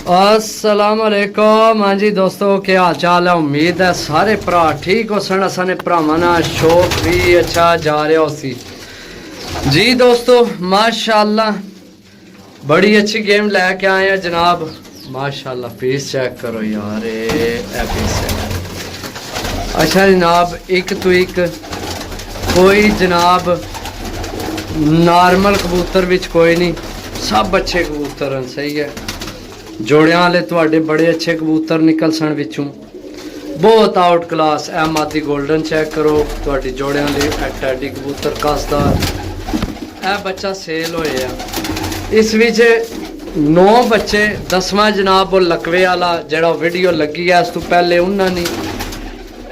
अस्सलाम वालेकुम। हाँ जी दोस्तों, क्या हाल चाल है? उम्मीद है सारे भरा ठीक हो सन। असाने भरावां नाल शौक भी अच्छा जा रहा हो सी जी। दोस्तों माशाल्लाह बड़ी अच्छी गेम लैके आए हैं जनाब। माशाल्लाह पीस चेक करो यार, ये पीस है। अच्छा जनाब, एक तो एक कोई जनाब नॉर्मल कबूतर विच कोई नहीं, सब अच्छे कबूतर हैं। सही है, जोड़ियां वाले तुहाडे बड़े अच्छे कबूतर निकल सन विचों, बहुत आउट क्लास। ए मादी गोल्डन चेक करो, तुहाडी जोड़ियां वाले टैडी कबूतर कसदार। ए बच्चा सेल होया, इस विच 9 बच्चे। 10वां जनाब वो लकवे वाला जेड़ा वीडियो लगी है, इस तो पहले उन्ना नहीं।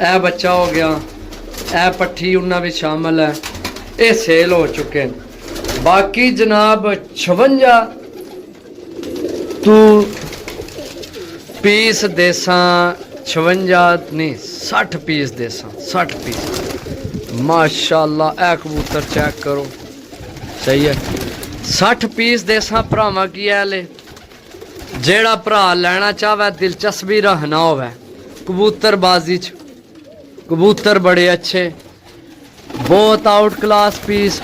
ए बच्चा हो गया, ए पट्ठी उन्ना भी शामिल है, ये सेल हो चुके हैं। बाकी जनाब 56 तू पीस देसा, 56 नहीं 60 पीस देसा, 60 पीस। माशाल्लाह ए कबूतर चेक करो। सही है, 60 पीस देसा भरावां की है। जेड़ा भरा लेना चाहे, दिलचस्पी रखना होवे कबूतरबाजी च, कबूतर बड़े अच्छे, बहुत आउट क्लास पीस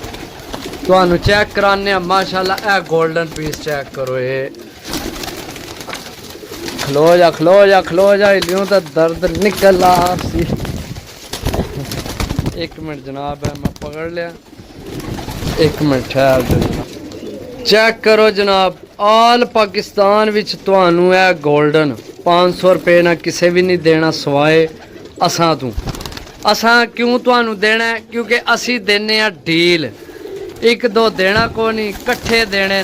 तुहानू चेक कराने। माशाल्लाह ए गोल्डन पीस चेक करो। ये खलो जा खलो जा खलो जा, हिलियों तो दर्द निकल आ सी। एक मिनट जनाब है, मैं पकड़ लिया। एक मिनट ठहर जाओ जनाब। चेक करो जनाब, आल पाकिस्तान विच तुहानू है गोल्डन 500 रुपये ना किसे भी नहीं देना सिवाए असां तू। असां क्यों तुहानू देना है? क्योंकि असी देने आ डील। एक दो देना को नहीं, कट्ठे देने।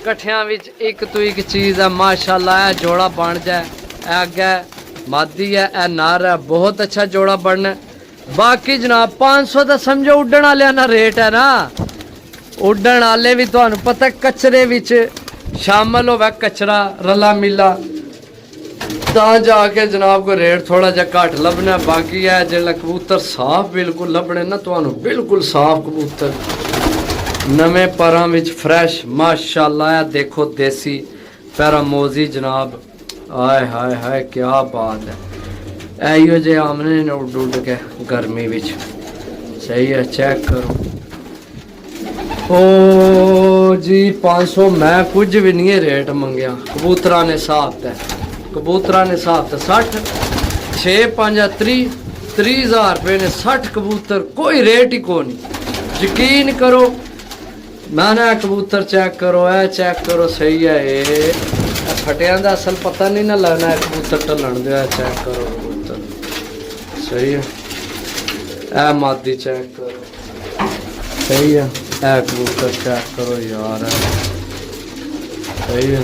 कट्ठियां विच एक तो एक चीज़ है। माशाल्लाह है जोड़ा बन जाए, अगे मादी है, ए नार है, बहुत अच्छा जोड़ा बनना। बाकी जनाब 500 तो समझो उड्डण वाले ना रेट है ना। उड्डण वाले भी तुहानू पता कचरे विच शामिल होवे, कचरा रला मिला, ता जाके जनाब को रेट थोड़ा जा घट लभना। बाकी है जिसले कबूतर साफ बिल्कुल लभने ना, तुहानू बिल्कुल साफ कबूतर नवे परां विच फ्रैश। माशाल्लाह देखो देसी पैरामोजी जनाब, आय हाय हाय क्या बात है। एयो जे आमने ने उड उड के गर्मी विच। सही है, चेक करो। ओ जी 500 मैं कुछ भी नहीं रेट मंगया। कबूतरा ने साफ है, कबूतरा ने साफ है 60 6 5 30 हज़ार रुपये ने 60 कबूतर, कोई रेट ही को नहीं। यकीन करो, मैंने कबूतर चेक करो, है चेक करो। सही है, ये फटिया का असल पता नहीं ना लगना है कबूतर ढलन दे। चेक करो कबूतर, सही है। ए मादी चेक करो, सही है। ए कबूतर चेक करो यार, सही है।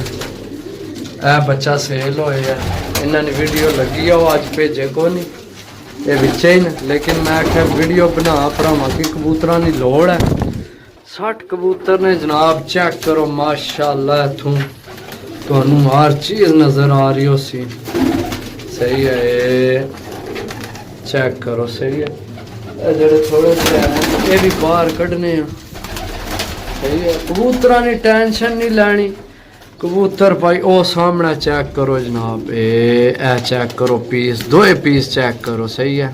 ए बच्चा सेल होया, इन्होंने वीडियो लगी है, वो अज भेजे को नहीं, ये बिचे ही न। लेकिन मैं आख्या वीडियो बना भरावां की कबूतरां दी लोड़ है। 60 कबूतर ने जनाब, चेक करो। माशाल्लाह इथों तुहानू हर चीज़ नज़र आ रही हो सी। सही है, ये चेक करो। सही है, जेडे थोड़े से ये भी बाहर कढ़ने हैं। सही है, कबूतरां ने टेंशन नहीं लैनी। कबूतर भाई ओ सामने चेक करो जनाब, ए चेक करो पीस, 2 पीस चेक करो। सही है।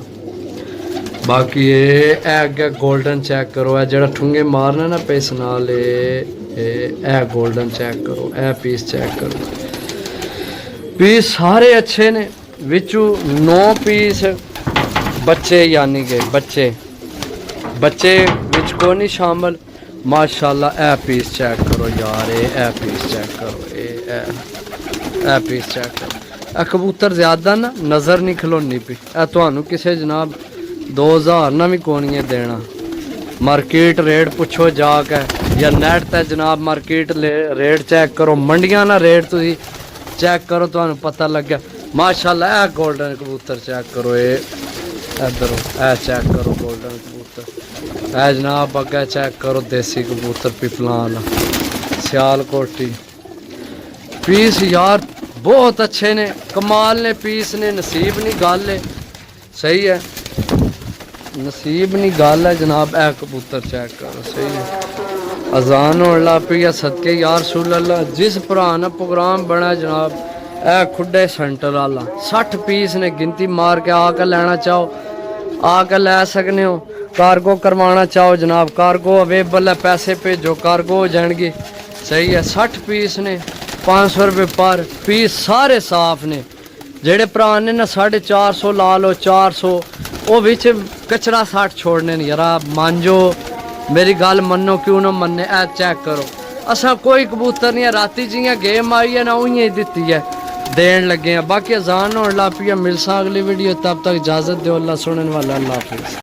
बाकी ये अगे गोल्डन चेक करो, है जरा ठुंगे मारना ना पेस नाल, ए गोल्डन चेक करो, ए पीस चेक करो। पीस सारे अच्छे ने, विचू 9 पीस बच्चे, यानी कि बच्चे विच को नहीं शामिल। माशाल्लाह ए पीस चेक करो यार, ए पीस चेक करो, ए पीस चेक करो। ए कबूतर ज्यादा ना नज़र नहीं खलोनी पी। ए तुहानू किसे जनाब 2000 ना भी कोनी देना। मार्केट रेट पुछो जाके, या नैट ते जनाब मार्केट रेट चेक करो, मंडियां ना रेट तुसी चेक करो, तुहानू पता लग गया। माशाल्लाह ए गोल्डन कबूतर चेक करो, इधर ए चेक करो गोल्डन कबूतर। ए जनाब अगे चेक करो देसी कबूतर पिपलां वाला, सियालकोटी पीस यार बहुत अच्छे ने, कमाल ने पीस ने। नसीब नहीं गल है, सही है, नसीब नहीं गल है जनाब। ए कबूतर चेक करो, सही है। अजान होने लग पई है सदके यार रसूल अल्लाह जिस भरा ने प्रोग्राम बना जनाब ए खुडे सेंटर वाला 60 पीस ने गिनती मार के आकर लेना चाहो आकर ले सकने हो कार्गो करवाना चाहो जनाब कार्गो अवेलेबल है पैसे भेजो कार्गो हो जाएंगे सही है 60 पीस ने 500 रुपये पर पीस सारे साफ ने जेड़े भरा ने ना 450 ला लो 400 वो बिच कचरा साठ छोड़ने नहीं यार मांजो मेरी गल मनो क्यों ना मन्ने ए चेक करो असा कोई कबूतर नहीं है राती जियां गेम आई है ना उइयां ही दित्ती है देन लगे हैं बाकी अजान होने लग पई है मिलसा अगली वीडियो तब तक इजाजत दो अल्लाह सुनने वाला अल्लाह हाफिज़।